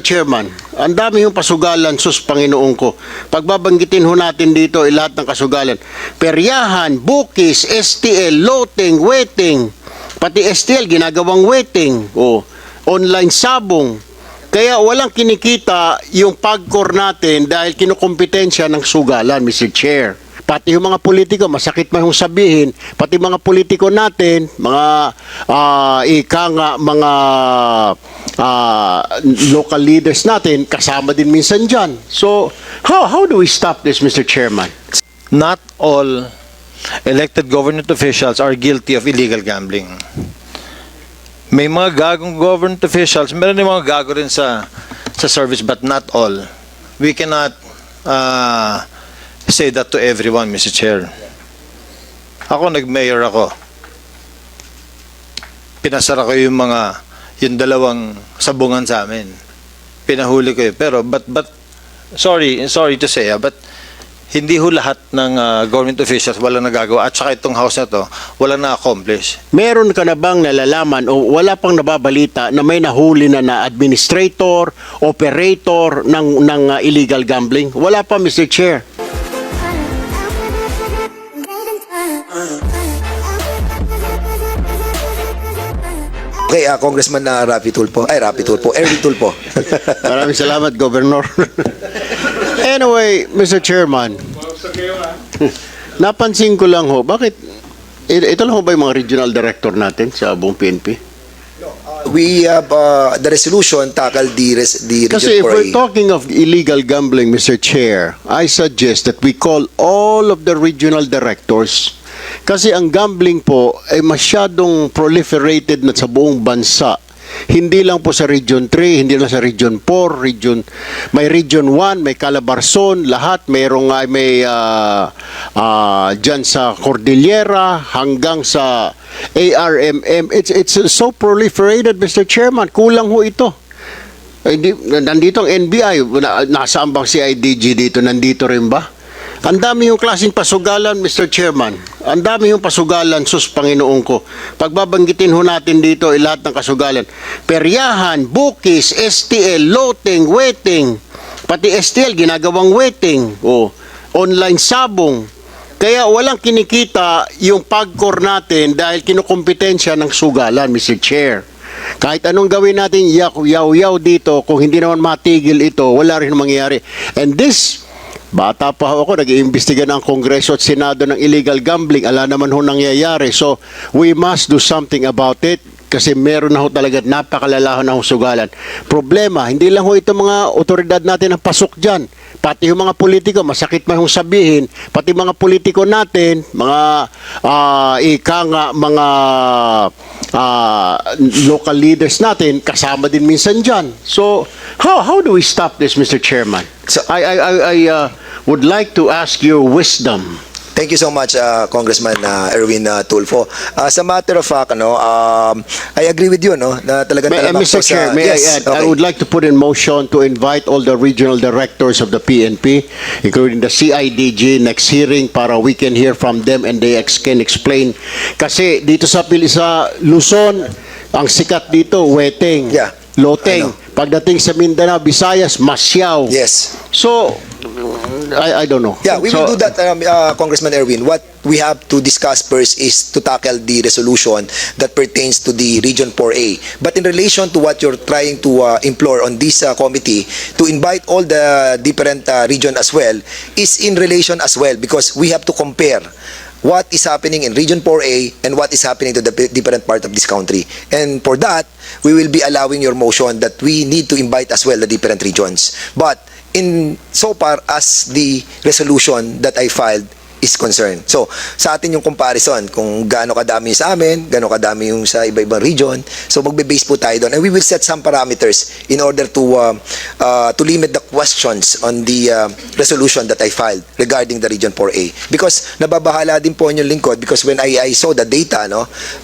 Chairman, ang dami yung pasugalan, sus Panginoon ko. Pagbabanggitin ho natin dito lahat ng kasugalan. Peryahan, bukis, STL, loading, waiting. Pati STL, ginagawang waiting. Online sabong. Kaya walang kinikita yung pagkor natin dahil kinukompetensya ng sugalan, Mr. Chair. Pati yung mga politiko, masakit man yung sabihin, pati mga politiko natin, mga mga local leaders natin, kasama din minsan dyan. So, how do we stop this, Mr. Chairman? Not all elected government officials are guilty of illegal gambling. May mga gagong government officials, meron din mga gago rin sa service, but not all. We cannot say that to everyone, Mr. Chair. Ako, nag-mayor ako. Pinasara ko yung dalawang sabungan sa amin. Pinahuli ko yun. Pero, but, sorry to say, but hindi ho lahat ng government officials wala nagagawa. At saka itong house na to, wala na-accomplish. Meron ka na bang nalalaman o wala pang nababalita na may nahuli na administrator, operator ng illegal gambling? Wala pa, Mr. Chair. Okay, Congressman Rapi Tulfo. Erwin Tulfo. Maraming salamat, Governor. Anyway, Mr. Chairman, napansin ko lang ho, bakit, ito lang ho ba yung mga regional director natin sa buong PNP? We have the resolution tackle the Region Kasi if 4A. we're talking of illegal gambling, Mr. Chair, I suggest that we call all of the regional directors. Kasi ang gambling po ay masyadong proliferated na sa buong bansa. Hindi lang po sa Region 3, hindi lang sa Region 4, may Region 1, may Calabarzon, lahat may dyan sa Cordillera hanggang sa ARMM. It's so proliferated, Mr. Chairman. Kulang ho ito. Nandito ang NBI, nasaan bang CIDG dito? Nandito rin ba? Ang dami yung klaseng pasugalan, Mr. Chairman. Ang dami yung pasugalan, sus Panginoon ko. Pagbabanggitin ho natin dito lahat ng kasugalan. Peryahan, bukis, STL, loading, waiting. Pati STL, ginagawang waiting. Online sabong. Kaya walang kinikita yung pagkor natin dahil kinukompetensya ng sugalan, Mr. Chair. Kahit anong gawin natin, yaw-yaw dito, kung hindi naman matigil ito, wala rin mangyayari. And this, bata pa ako, nag-iimbestiga ng Kongreso at Senado ng illegal gambling. Ala naman ho nangyayari. So, we must do something about it kasi meron na ho talaga napakalalahan na ho sugalan. Problema, hindi lang ho ito mga otoridad natin ang pasok dyan. Pati yung mga politiko, masakit man hong sabihin, pati mga politiko natin, mga mga local leaders natin, kasama din minsan dyan. So, how do we stop this, Mr. Chairman? So, I would like to ask your wisdom. Thank you so much, Congressman Erwin Tulfo. As a matter of fact, I agree with you, na talaga Mr. Chair, may I add, I would like to put in motion to invite all the regional directors of the PNP, including the CIDG, next hearing para we can hear from them and they can explain. Kasi dito sa Luzon, ang sikat dito, weteng, Yeah, loteng. Pagdating sa Mindanao, Visayas, masyaw. Yes. So, I don't know. Yeah, we will do that, Congressman Erwin. What we have to discuss first is to tackle the resolution that pertains to the Region 4A. But in relation to what you're trying to implore on this committee, to invite all the different region as well, is in relation as well because we have to compare what is happening in Region 4A and what is happening to the different part of this country. And for that, we will be allowing your motion that we need to invite as well the different regions. But in so far as the resolution that I filed is concerned. So, sa atin yung comparison, kung gaano kadami sa amin, gaano kadami yung sa iba-ibang region. So, magbe-base po tayo doon. And we will set some parameters in order to limit the questions on the resolution that I filed regarding the Region 4A. Because nababahala din po yung lingkod because when I saw the data,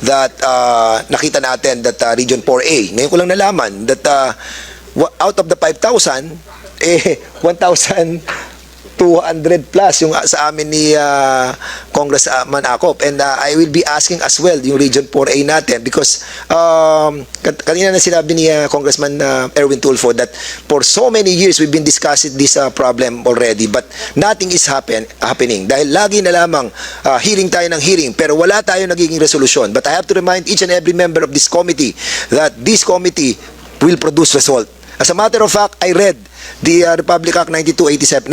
that nakita natin that Region 4A, ngayon ko lang nalaman that out of the 5,000, 1,000 200 plus yung sa amin ni Congressman Acop. And I will be asking as well yung Region 4A natin because kanina na sinabi ni Congressman Erwin Tulfo that for so many years we've been discussing this problem already but nothing is happening. Dahil lagi na lamang hearing tayo ng hearing pero wala tayo nagiging resolution. But I have to remind each and every member of this committee that this committee will produce result. As a matter of fact, I read the Republic Act 9287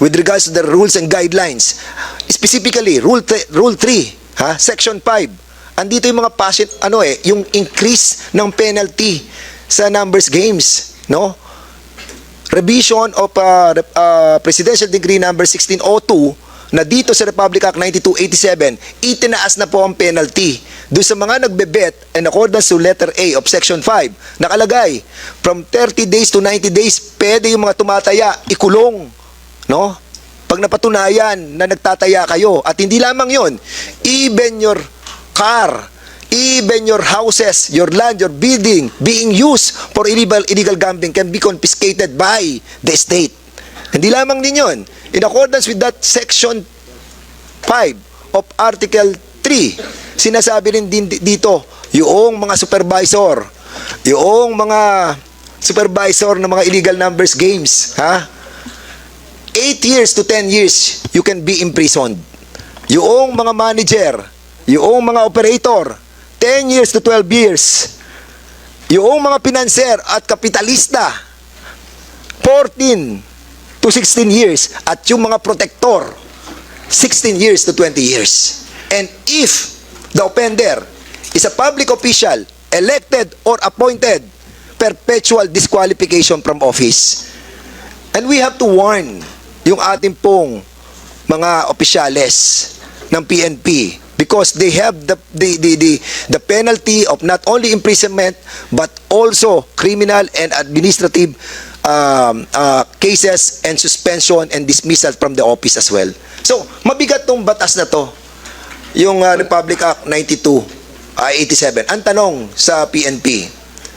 with regards to the rules and guidelines. Specifically, Rule 3, Section 5. Andito yung mga yung increase ng penalty sa numbers games, no? Revision of Presidential Decree number 1602 na dito sa Republic Act 9287, itinaas na po ang penalty. Doon sa mga nagbebet in accordance to letter A of Section 5, nakalagay, from 30 days to 90 days, pwede yung mga tumataya, ikulong. No? Pag napatunayan na nagtataya kayo, at hindi lamang yon, even your car, even your houses, your land, your building, being used for illegal gambling can be confiscated by the state. Hindi lamang din yun. In accordance with that Section 5 of Article 3, sinasabi rin din dito, yung mga supervisor ng mga illegal numbers games, 8 years to 10 years, you can be imprisoned. Yung mga manager, yung mga operator, 10 years to 12 years. Yung mga pinanser at kapitalista, 14 to 16 years, at yung mga protector 16 years to 20 years. And if the offender is a public official elected or appointed, perpetual disqualification from office. And we have to warn yung ating pong mga opisyales ng PNP because they have the penalty of not only imprisonment but also criminal and administrative cases and suspension and dismissal from the office as well. So, mabigat tong batas na to, yung Republic Act 9287. Ang tanong sa PNP,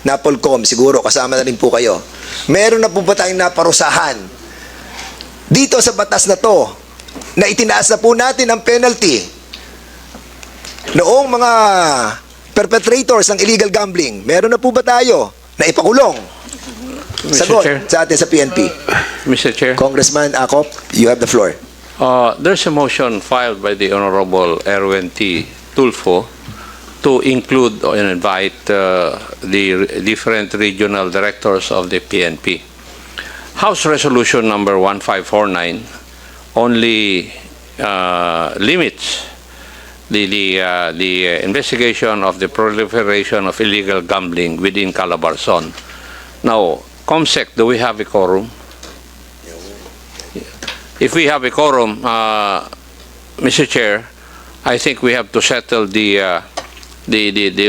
NAPOLCOM, siguro kasama na rin po kayo, meron na po ba tayong naparusahan dito sa batas na to na itinaas na po natin ang penalty noong mga perpetrators ng illegal gambling? Meron na po ba tayo na ipakulong? Sagot Chair. sa atin sa PNP. Mr. Chair, Congressman Acop, you have the floor. there's a motion filed by the Honorable Erwin T. Tulfo to include and invite the different regional directors of the PNP. House Resolution number 1549 only limits the investigation of the proliferation of illegal gambling within Calabarzon. Now, COMSEC, do we have a quorum? If we have a quorum, Mr. Chair, I think we have to settle the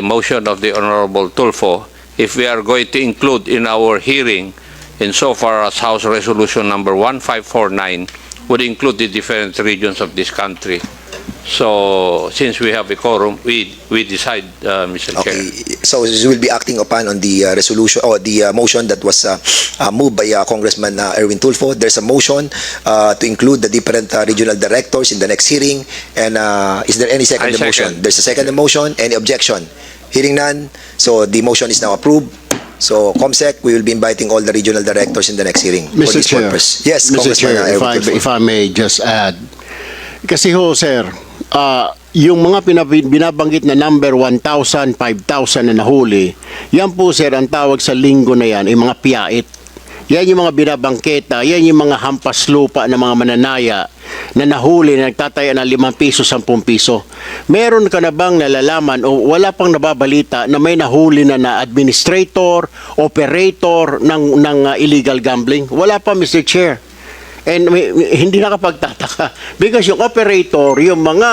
motion of the Honorable Tulfo if we are going to include in our hearing insofar as House Resolution number 1549 would include the different regions of this country. So, since we have a quorum, we decide, Mr. Chair. Okay, so you will be acting upon on the resolution or the motion that was moved by Congressman Erwin Tulfo. There's a motion to include the different regional directors in the next hearing. And is there any second I motion? second. There's a second motion. Any objection? Hearing none. So the motion is now approved. So COMSEC, we will be inviting all the regional directors in the next hearing for Mr. this Chair. purpose. Yes, Mr. Congressman Chair, Erwin Tulfo. if I may just add. Kasi ho, sir, yung mga binabanggit na number 1,000, 5,000 na nahuli, yan po, sir, ang tawag sa linggo na yan ay mga piyait. Yan yung mga binabangketa, yan yung mga hampas lupa na mga mananaya na nahuli na nagtataya ng 5 piso, 10 piso. Meron ka na bang nalalaman o wala pang nababalita na may nahuli na administrator, operator ng illegal gambling? Wala pa, Mr. Chair. And hindi nakapagtataka because yung operator, yung mga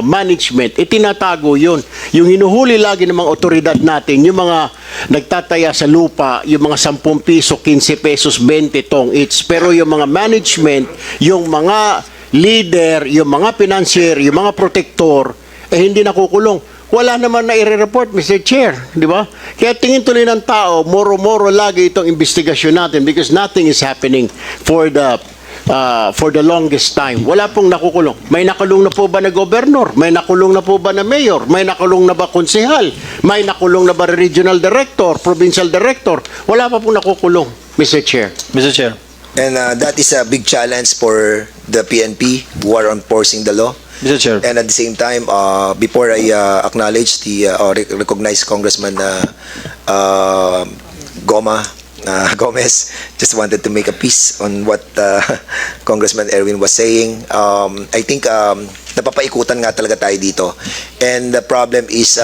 management, itinatago yun. Yung hinuhuli lagi ng mga otoridad natin, yung mga nagtataya sa lupa, yung mga 10 piso, 15 pesos, 20 tong each. Pero yung mga management, yung mga leader, yung mga financier, yung mga protector, hindi nakukulong. wala naman na i-report, Mr. Chair, di ba? Kaya tingin tuloy ng tao, moro-moro lagi itong investigasyon natin because nothing is happening for the longest time. Wala pong nakukulong. May nakulong na po ba na gobernador? May nakulong na po ba na mayor? May nakulong na ba konsehal? May nakulong na ba regional director, provincial director? Wala pa pong nakukulong, Mr. Chair. Mr. Chair. And that is a big challenge for the PNP who are enforcing the law. Mr. Chair. And at the same time, before I acknowledge the or recognize Congressman Gomez, just wanted to make a piece on what Congressman Erwin was saying. I think napapaikutan nga talaga tayo dito. And the problem is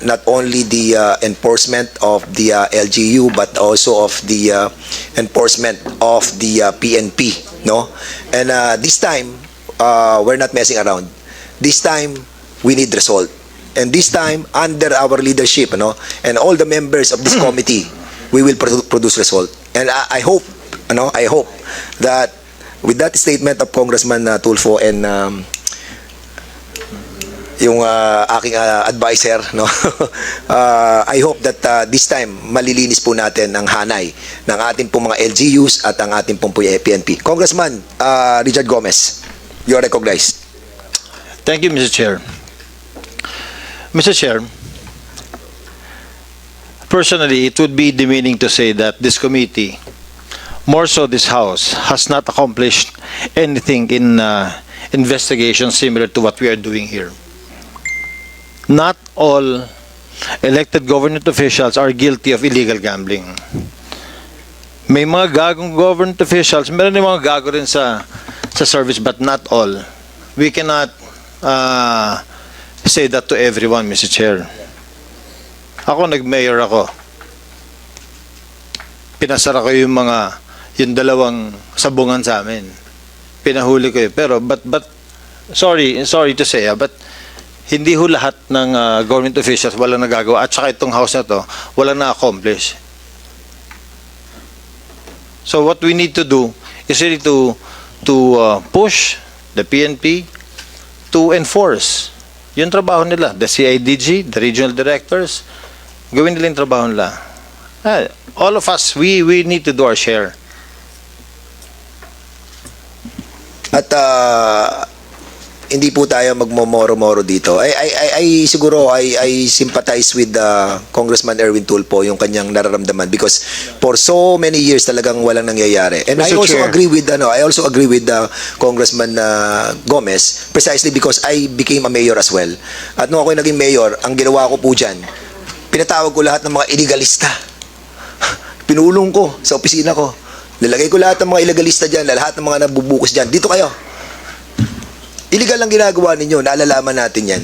not only the enforcement of the LGU but also of the enforcement of the PNP, no? And this time we're not messing around. This time we need result. And this time under our leadership, no, and all the members of this committee, we will produce result. And I hope, I hope that with that statement of Congressman Tulfo and yung aking advisor, no, I hope that this time malilinis po natin ang hanay ng ating pong mga LGUs at ang ating pong PNP. Congressman Richard Gomez, you are recognized. Thank you, Mr. Chair. Mr. Chair, personally, it would be demeaning to say that this committee, more so this House, has not accomplished anything in investigation similar to what we are doing here. Not all elected government officials are guilty of illegal gambling. May mga gagong government officials, meron din mga gago rin sa service, but not all. We cannot say that to everyone, Mr. Chair. Ako, nag-mayor ako. Pinasara ko yung dalawang sabungan sa amin. Pinahuli ko yun. Pero, but, sorry to say, but hindi ho lahat ng government officials wala nagagawa. At saka itong house na to, wala na-accomplish. So, what we need to do is really to push the PNP to enforce yung trabaho nila. The CIDG, the regional directors, gawin nila yung trabaho nila. All of us, we need to do our share. At hindi po tayo magmomoro-moro dito. Siguro I sympathize with Congressman Erwin Tulfo yung kanyang nararamdaman because for so many years talagang walang nangyayari. And Mr. I also Chair. agree with Congressman Gomez precisely because I became a mayor as well. At nung ako naging mayor, ang ginawa ko po diyan, pinatawag ko lahat ng mga illegalista. Pinulong ko sa opisina ko. Nilagay ko lahat ng mga illegalista diyan, lahat ng mga nabubukas diyan. Dito kayo. Illegal lang ginagawa ninyo, naalalaman natin yan.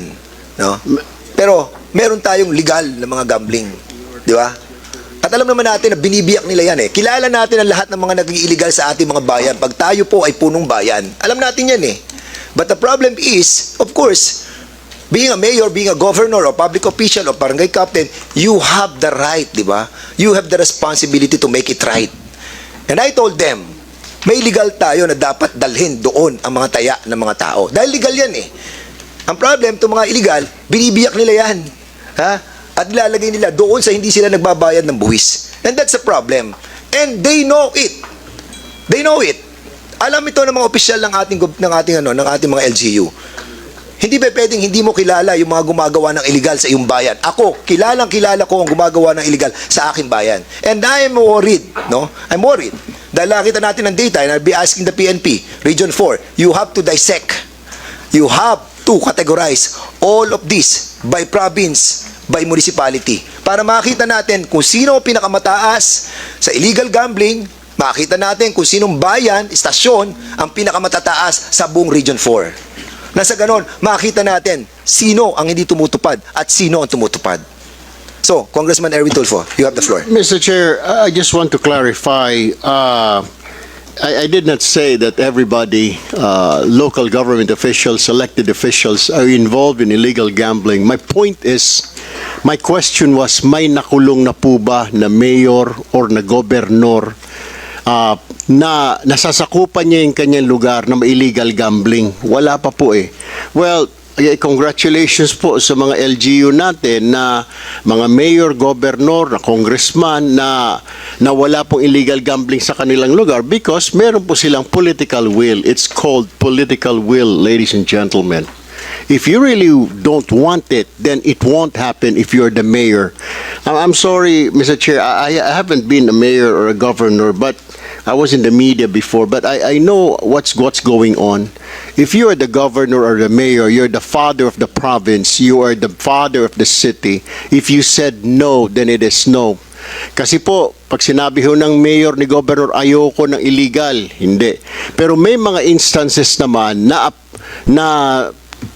No? Pero, meron tayong legal na mga gambling. Di ba? At alam naman natin na binibiyak nila yan eh. Kilala natin ang lahat ng mga naging illegal sa ating mga bayan. Pag tayo po ay punong bayan. Alam natin yan eh. But the problem is, of course, being a mayor, being a governor, or public official, or barangay captain, you have the right, di ba? You have the responsibility to make it right. And I told them, may legal tayo na dapat dalhin doon ang mga taya ng mga tao. Dahil legal yan eh. Ang problem, itong mga illegal, binibiyak nila yan. Ha? At nilalagay nila doon sa hindi sila nagbabayad ng buwis. And that's a problem. And they know it. They know it. Alam ito ng mga opisyal ng ating mga LGU. Hindi ba pwedeng hindi mo kilala yung mga gumagawa ng illegal sa iyong bayan? Ako, kilala ko ang gumagawa ng illegal sa aking bayan. And I'm worried, no? I'm worried. Dahil nakita natin ng data, and I'll be asking the PNP, Region 4, you have to dissect. You have to categorize all of this by province, by municipality. Para makita natin kung sino ang pinakamataas sa illegal gambling, makita natin kung sinong bayan, istasyon, ang pinakamatataas sa buong Region 4. Nasa ganon, makita natin sino ang hindi tumutupad at sino ang tumutupad. So, Congressman Erwin Tulfo, you have the floor. Mr. Chair, I just want to clarify. I did not say that everybody, local government officials, elected officials, are involved in illegal gambling. My point is, my question was, may nakulong na po ba na mayor or na gobernador na nasasakupan niya yung kanyang lugar na may illegal gambling? Wala pa po eh. Well, congratulations po sa mga LGU natin na mga mayor, governor, na congressman na wala pong illegal gambling sa kanilang lugar because meron po silang political will. It's called political will, ladies and gentlemen. If you really don't want it, then it won't happen if you're the mayor. I'm sorry, Mr. Chair, I haven't been a mayor or a governor, but I was in the media before, but I know what's going on. If you are the governor or the mayor, you're the father of the province, you are the father of the city. If you said no, then it is no. Kasi po, pag sinabi ho ng mayor ni governor, ayoko ng illegal, hindi. Pero may mga instances naman na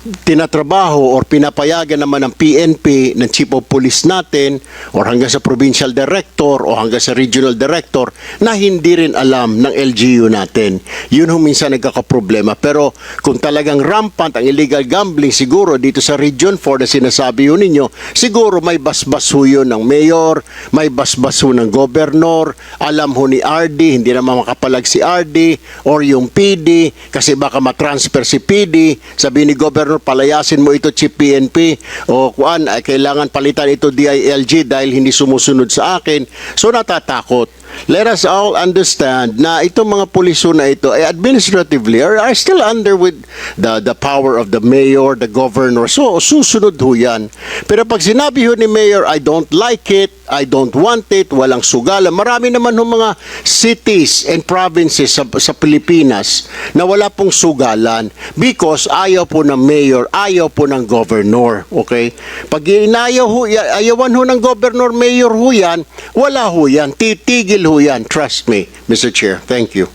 tinatrabaho or pinapayagan naman ng PNP, ng Chief of Police natin, or hanggang sa Provincial Director o hanggang sa Regional Director na hindi rin alam ng LGU natin. Yun ho minsan nagkakaproblema. Pero kung talagang rampant ang illegal gambling, siguro dito sa Region 4 na sinasabi ho ninyo, siguro may basbas ho yun ng mayor, may basbas ho ng governor, alam ho ni RD, hindi naman makapalag si RD, or yung PD, kasi baka matransfer si PD, sabi ni governor, palayasin mo ito Chief PNP o kuan, ay kailangan palitan ito DILG dahil hindi sumusunod sa akin. So natatakot. Let us all understand na itong mga puliso na ito ay administratively are still under with the power of the mayor, the governor. So susunod ho yan. Pero pag sinabi ho ni mayor, I don't like it, I don't want it, walang sugalan. Marami naman ho mga cities and provinces sa Pilipinas na wala pong sugalan because ayaw po ng mayor, ayaw po ng governor. Okay? Pag ayawan ho ng governor, mayor ho yan, wala ho yan. Titigil ho yan. Trust me, Mr. Chair. Thank you.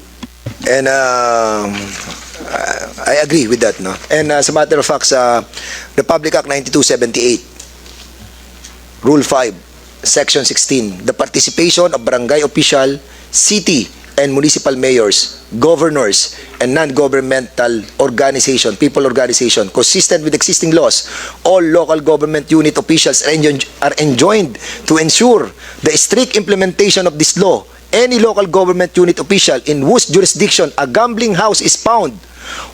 And I agree with that, no? And as a matter of fact, sa Republic Act 9278, Rule 5, Section 16, the participation of barangay official, city and municipal mayors, governors, and non-governmental organization, people organization, consistent with existing laws, all local government unit officials are enjoined to ensure the strict implementation of this law. Any local government unit official in whose jurisdiction a gambling house is found,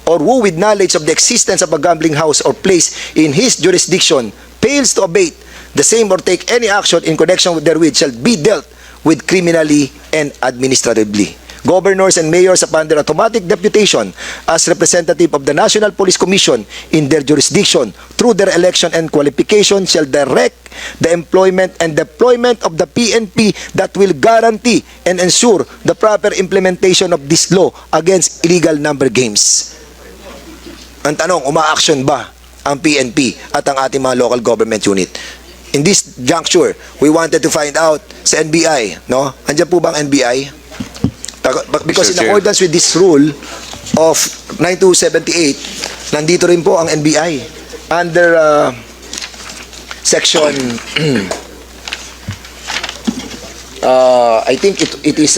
or who with knowledge of the existence of a gambling house or place in his jurisdiction fails to abate the same or take any action in connection with therewith shall be dealt with criminally and administratively. Governors and mayors upon their automatic deputation as representative of the National Police Commission in their jurisdiction through their election and qualification shall direct the employment and deployment of the PNP that will guarantee and ensure the proper implementation of this law against illegal number games. Ang tanong, uma-action ba ang PNP at ang ating mga local government unit? In this juncture, we wanted to find out sa NBI, no? Andiyan po ba ang NBI? Because in accordance with this rule of 9278, nandito rin po ang NBI under section I think it is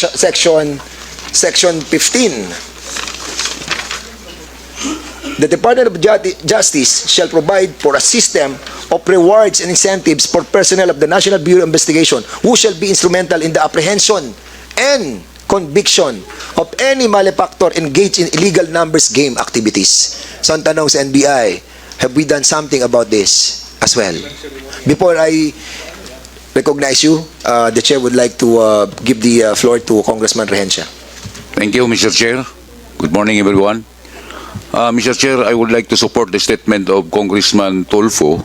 section 15. The Department of Justice shall provide for a system of rewards and incentives for personnel of the National Bureau of Investigation who shall be instrumental in the apprehension and conviction of any malefactor engaged in illegal numbers game activities. So ang tanong sa NBI, have we done something about this as well? Before I recognize you, the Chair would like to give the floor to Congressman Rehencia. Thank you, Mr. Chair. Good morning, everyone. Mr. Chair, I would like to support the statement of Congressman Tulfo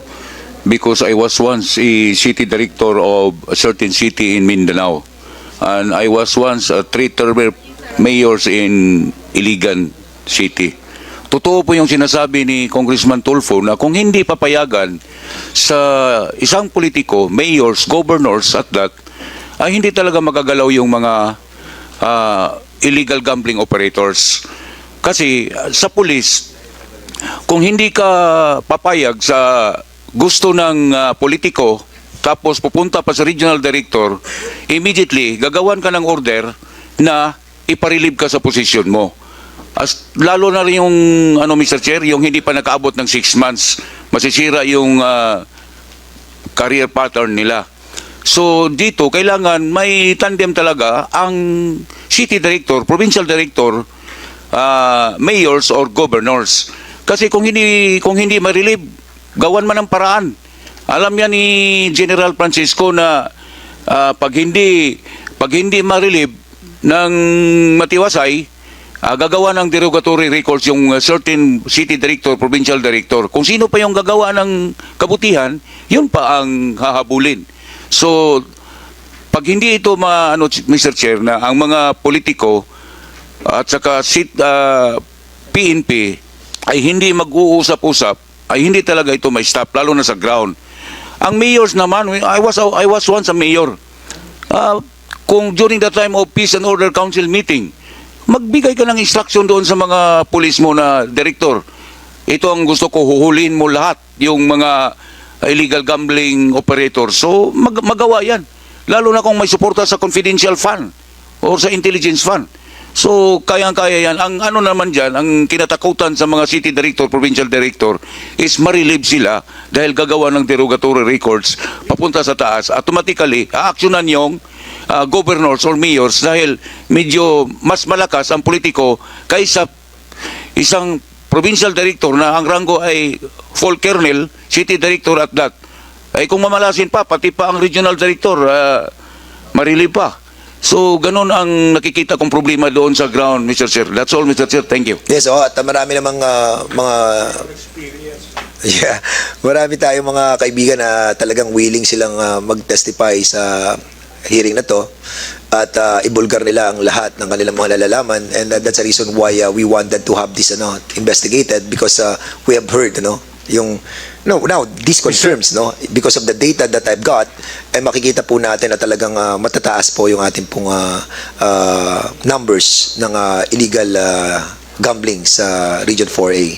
because I was once a city director of a certain city in Mindanao. And I was once a three-term mayors in Iligan City. Totoo po yung sinasabi ni Congressman Tulfo na kung hindi papayagan sa isang politiko, mayors, governors at that, ay hindi talaga magagalaw yung mga illegal gambling operators. Kasi sa pulis, kung hindi ka papayag sa gusto ng politiko, tapos pupunta pa sa regional director, immediately gagawan ka ng order na iparilib ka sa posisyon mo. Lalo na rin yung Mr. Chair, yung hindi pa nakaabot ng 6 months, masisira yung career pattern nila. So dito kailangan may tandem talaga ang city director, provincial director, mayors or governors. Kasi kung hindi ma-relieve, gawan man ng paraan. Alam yan ni General Francisco na pag hindi ma-relieve ng matiwasay, gagawa ng derogatory records yung certain city director, provincial director. Kung sino pa yung gagawa ng kabutihan, yun pa ang hahabulin. So, pag hindi ito Mr. Chair, na ang mga politiko at saka PNP ay hindi mag-uusap-usap, ay hindi talaga ito may stop, lalo na sa ground. Ang mayors naman, I was once a mayor. Kung during the time of Peace and Order Council meeting, magbigay ka ng instruction doon sa mga pulis mo na director. Ito ang gusto ko, huhulihin mo lahat yung mga illegal gambling operator. So, magawa yan. Lalo na kung may suporta sa confidential fund or sa intelligence fund. So, kayang-kaya yan. Ang ano naman dyan, ang kinatakutan sa mga city director, provincial director, is ma-relieve sila dahil gagawa ng derogatory records papunta sa taas. Automatically, aaksyonan yung governors or mayors dahil medyo mas malakas ang politiko kaysa isang provincial director na ang rango ay full colonel, city director at that. Ay kung mamalasin pa, pati pa ang regional director, ma-relieve pa. So, ganun ang nakikita kong problema doon sa ground, Mr. Chair. That's all, Mr. Chair. Thank you. Yes, at marami namang mga marami tayong mga kaibigan na talagang willing silang mag-testify sa hearing na to at ibulgar nila ang lahat ng kanilang mga nalalaman, and that's the reason why we wanted to have this investigated, because we have heard yung now this confirms because of the data that I've got, ay makikita po natin na talagang matataas po yung ating pong numbers ng illegal gambling sa Region 4A.